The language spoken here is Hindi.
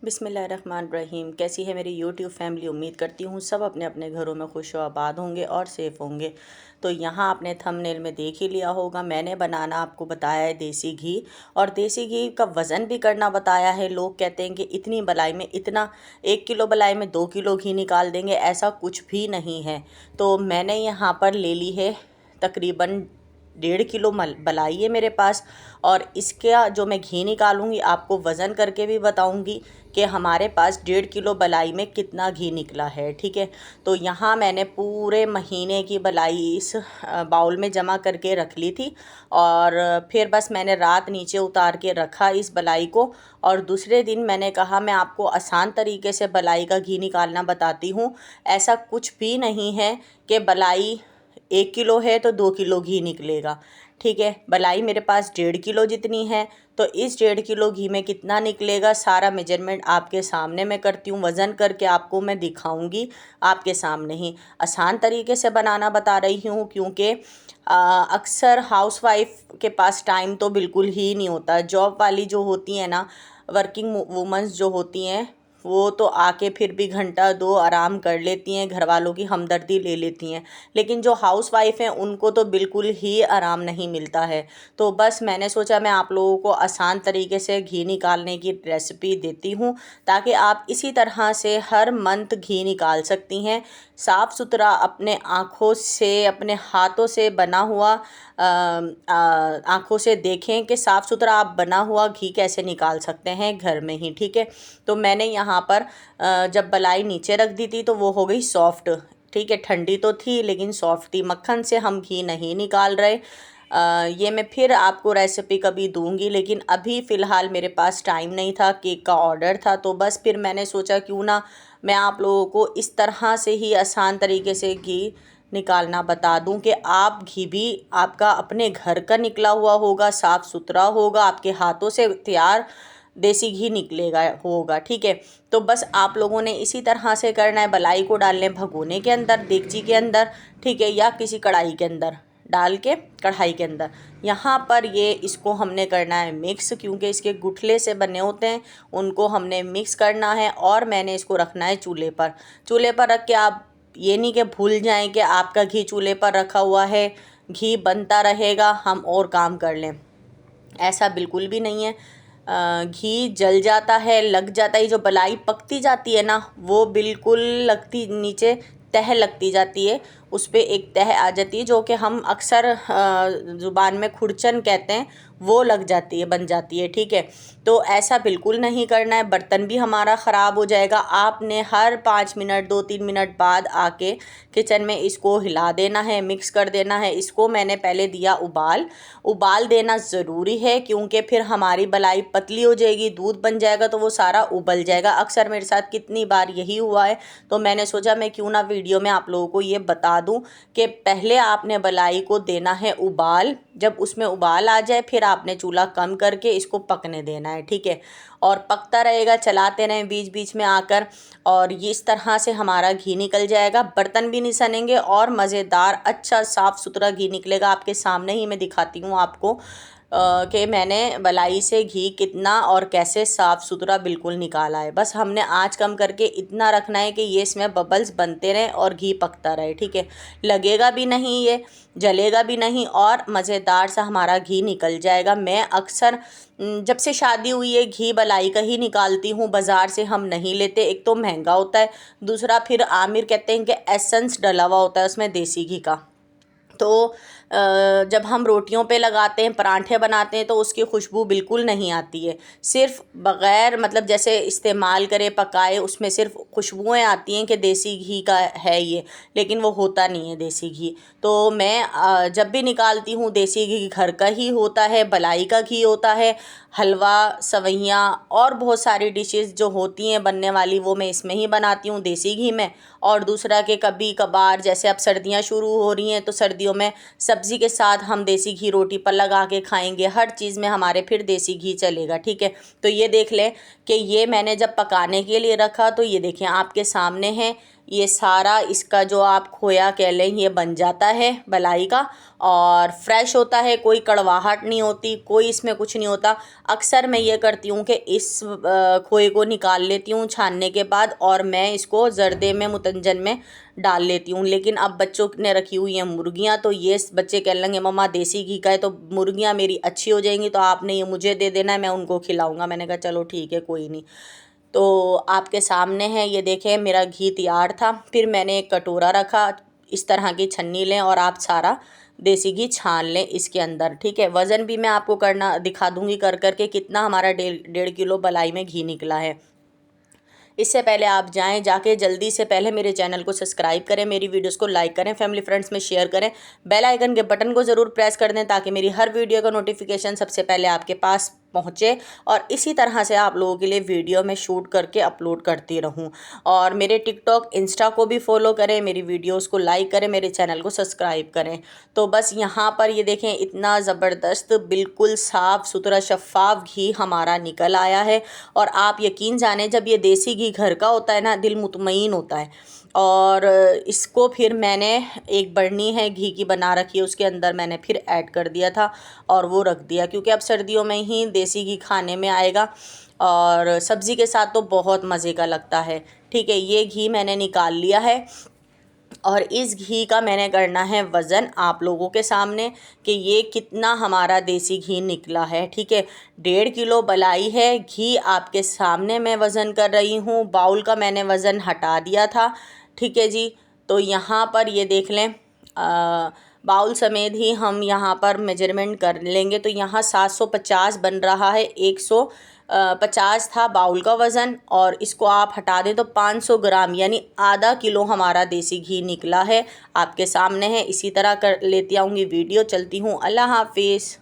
बिस्मिल्लाहिर्रहमानिर्रहीम। कैसी है मेरी यूट्यूब फैमिली। उम्मीद करती हूँ सब अपने अपने घरों में खुश व आबाद होंगे और सेफ़ होंगे। तो यहाँ आपने थंबनेल में देख ही लिया होगा, मैंने बनाना आपको बताया है देसी घी, और देसी घी का वज़न भी करना बताया है। लोग कहते हैं कि इतनी बलाई में इतना 1 किलो बलाई में 2 किलो घी निकाल देंगे, ऐसा कुछ भी नहीं है। तो मैंने यहाँ पर ले ली है तकरीबन 1.5 किलो बलाई है मेरे पास, और इसका जो मैं घी निकालूंगी आपको वज़न करके भी बताऊंगी कि हमारे पास 1.5 किलो बलाई में कितना घी निकला है। ठीक है, तो यहाँ मैंने पूरे महीने की बलाई इस बाउल में जमा करके रख ली थी, और फिर बस मैंने रात नीचे उतार के रखा इस बलाई को। और दूसरे दिन मैंने कहा मैं आपको आसान तरीके से बलाई का घी निकालना बताती हूँ। ऐसा कुछ भी नहीं है कि बलाई 1 किलो है तो 2 किलो घी निकलेगा। ठीक है, बलाई मेरे पास 1.5 किलो जितनी है, तो इस 1.5 किलो घी में कितना निकलेगा सारा मेजरमेंट आपके सामने मैं करती हूँ। वज़न करके आपको मैं दिखाऊंगी आपके सामने ही। आसान तरीके से बनाना बता रही हूँ क्योंकि अक्सर हाउसवाइफ के पास टाइम तो बिल्कुल ही नहीं होता। जॉब वाली जो होती है ना, वर्किंग वुमेंस जो होती हैं, वो तो आके फिर भी घंटा 2 आराम कर लेती हैं, घर वालों की हमदर्दी ले लेती हैं। लेकिन जो हाउसवाइफ हैं उनको तो बिल्कुल ही आराम नहीं मिलता है। तो बस मैंने सोचा मैं आप लोगों को आसान तरीके से घी निकालने की रेसिपी देती हूँ, ताकि आप इसी तरह से हर मंथ घी निकाल सकती हैं। साफ़ सुथरा अपने आँखों से, अपने हाथों से बना हुआ, आँखों से देखें कि साफ़ सुथरा आप बना हुआ घी कैसे निकाल सकते हैं घर में ही। ठीक है, तो मैंने यहाँ पर जब बलाई नीचे रख दी थी तो वो हो गई सॉफ्ट। ठीक है, ठंडी तो थी लेकिन सॉफ्ट थी। मक्खन से हम घी नहीं निकाल रहे। ये मैं फिर आपको रेसिपी कभी दूंगी, लेकिन अभी फ़िलहाल मेरे पास टाइम नहीं था, केक का ऑर्डर था, तो बस फिर मैंने सोचा क्यों ना मैं आप लोगों को इस तरह से ही आसान तरीके से घी निकालना बता दूं कि आप घी भी आपका अपने घर का निकला हुआ होगा, साफ़ सुथरा होगा, आपके हाथों से तैयार देसी घी निकलेगा होगा। ठीक है, तो बस आप लोगों ने इसी तरह से करना है। बलाई को डालने भगोने के अंदर, देगची के अंदर, ठीक है, या किसी कढ़ाई के अंदर डाल के, कढ़ाई के अंदर यहाँ पर ये इसको हमने करना है मिक्स, क्योंकि इसके गुठले से बने होते हैं, उनको हमने मिक्स करना है। और मैंने इसको रखना है चूल्हे पर। चूल्हे पर रख के आप ये नहीं कि भूल जाएं कि आपका घी चूल्हे पर रखा हुआ है, घी बनता रहेगा, हम और काम कर लें, ऐसा बिल्कुल भी नहीं है। घी जल जाता है, लग जाता है। जो बलाई पकती जाती है ना, वो बिल्कुल लगती, नीचे तह लगती जाती है, उस पर एक तह आ जाती है जो कि हम अक्सर ज़ुबान में खुरचन कहते हैं, वो लग जाती है, बन जाती है। ठीक है, तो ऐसा बिल्कुल नहीं करना है, बर्तन भी हमारा ख़राब हो जाएगा। आपने हर 5 मिनट 2-3 मिनट बाद आके किचन में इसको हिला देना है, मिक्स कर देना है। इसको मैंने पहले दिया उबाल देना ज़रूरी है, क्योंकि फिर हमारी बलाई पतली हो जाएगी, दूध बन जाएगा तो वो सारा उबल जाएगा। अक्सर मेरे साथ कितनी बार यही हुआ है, तो मैंने सोचा मैं क्यों ना वीडियो में आप लोगों को ये बता दूं कि पहले आपने बलाई को देना है उबाल। जब उसमें उबाल आ जाए फिर आपने चूल्हा कम करके इसको पकने देना है। ठीक है, और पकता रहेगा, चलाते रहें बीच बीच में आकर, और ये इस तरह से हमारा घी निकल जाएगा। बर्तन भी नहीं सनेंगे और मज़ेदार अच्छा साफ़ सुथरा घी निकलेगा। आपके सामने ही मैं दिखाती हूँ आपको कि मैंने बलाई से घी कितना और कैसे साफ़ सुथरा बिल्कुल निकाला है। बस हमने आँच कम करके इतना रखना है कि ये इसमें बबल्स बनते रहें और घी पकता रहे। ठीक है, लगेगा भी नहीं, ये जलेगा भी नहीं, और मज़ेदार सा हमारा घी निकल जाएगा। मैं अक्सर जब से शादी हुई है घी बलाई का ही निकालती हूँ, बाज़ार से हम नहीं लेते। एक तो महंगा होता है, दूसरा फिर आमिर कहते हैं कि एसेंस डला हुआ होता है उसमें देसी घी का। तो जब हम रोटियों पे लगाते हैं, पराठे बनाते हैं, तो उसकी खुशबू बिल्कुल नहीं आती है। सिर्फ बग़ैर मतलब जैसे इस्तेमाल करे, पकाए, उसमें सिर्फ खुशबुएं आती हैं कि देसी घी का है ये, लेकिन वो होता नहीं है देसी घी। तो मैं जब भी निकालती हूँ देसी घी घर का ही होता है, बलाई का घी होता है। हलवा, सवैयाँ और बहुत सारी डिशेस जो होती हैं बनने वाली, वो मैं इसमें ही बनाती हूँ देसी घी में। और दूसरा कि कभी कभार जैसे अब सर्दियाँ शुरू हो रही हैं, तो सर्दियों में सब्ज़ी के साथ हम देसी घी रोटी पर लगा के खाएंगे। हर चीज़ में हमारे फिर देसी घी चलेगा। ठीक है, तो ये देख लें कि ये मैंने जब पकाने के लिए रखा, तो ये देखें आपके सामने है, ये सारा इसका जो आप खोया कह लें ये बन जाता है मलाई का, और फ्रेश होता है, कोई कड़वाहट नहीं होती, कोई इसमें कुछ नहीं होता। अक्सर मैं ये करती हूँ कि इस खोए को निकाल लेती हूँ छानने के बाद, और मैं इसको जर्दे में मुतंजन में डाल लेती हूँ। लेकिन अब बच्चों ने रखी हुई हैं मुर्गियाँ, तो ये बच्चे कह लेंगे मम्मा देसी घी का है, तो मुर्गियाँ मेरी अच्छी हो जाएंगी, तो आपने ये मुझे दे देना है, मैं उनको खिलाऊँगा। मैंने कहा चलो ठीक है कोई नहीं। तो आपके सामने है, ये देखें मेरा घी तैयार था। फिर मैंने एक कटोरा रखा, इस तरह की छन्नी लें और आप सारा देसी घी छान लें इसके अंदर, ठीक है। वज़न भी मैं आपको करना दिखा दूँगी कर करके कितना हमारा 1.5 किलो मलाई में घी निकला है। इससे पहले आप जाके जल्दी से पहले मेरे चैनल को सब्सक्राइब करें, मेरी वीडियोस को लाइक करें, फैमिली फ्रेंड्स में शेयर करें, बेल आइकन के बटन को ज़रूर प्रेस कर दें ताकि मेरी हर वीडियो का नोटिफिकेशन सबसे पहले आपके पास पहुँचे, और इसी तरह से आप लोगों के लिए वीडियो में शूट करके अपलोड करती रहूँ। और मेरे टिकटॉक इंस्टा को भी फॉलो करें, मेरी वीडियोस को लाइक करें, मेरे चैनल को सब्सक्राइब करें। तो बस यहाँ पर ये देखें इतना ज़बरदस्त बिल्कुल साफ़ सुथरा शफ़ाफ घी हमारा निकल आया है। और आप यकीन जाने जब ये देसी घी घर का होता है ना, दिल मुतमईन होता है। और इसको फिर मैंने एक बरनी है घी की बना रखी है, उसके अंदर मैंने फिर ऐड कर दिया था और वो रख दिया, क्योंकि अब सर्दियों में ही देसी घी खाने में आएगा और सब्ज़ी के साथ तो बहुत मज़े का लगता है, ठीक है। ये घी मैंने निकाल लिया है और इस घी का मैंने करना है वज़न आप लोगों के सामने कि ये कितना हमारा देसी घी निकला है, ठीक है। 1.5 किलो बलाई है, घी आपके सामने मैं वज़न कर रही हूँ। बाउल का मैंने वज़न हटा दिया था, ठीक है जी। तो यहाँ पर ये देख लें, बाउल समेत ही हम यहाँ पर मेजरमेंट कर लेंगे। तो यहाँ 750 बन रहा है, 150 था बाउल का वज़न, और इसको आप हटा दें तो 500 ग्राम यानी आधा किलो हमारा देसी घी निकला है। आपके सामने है, इसी तरह कर लेती आऊँगी वीडियो। चलती हूँ, अल्लाह हाफिज़।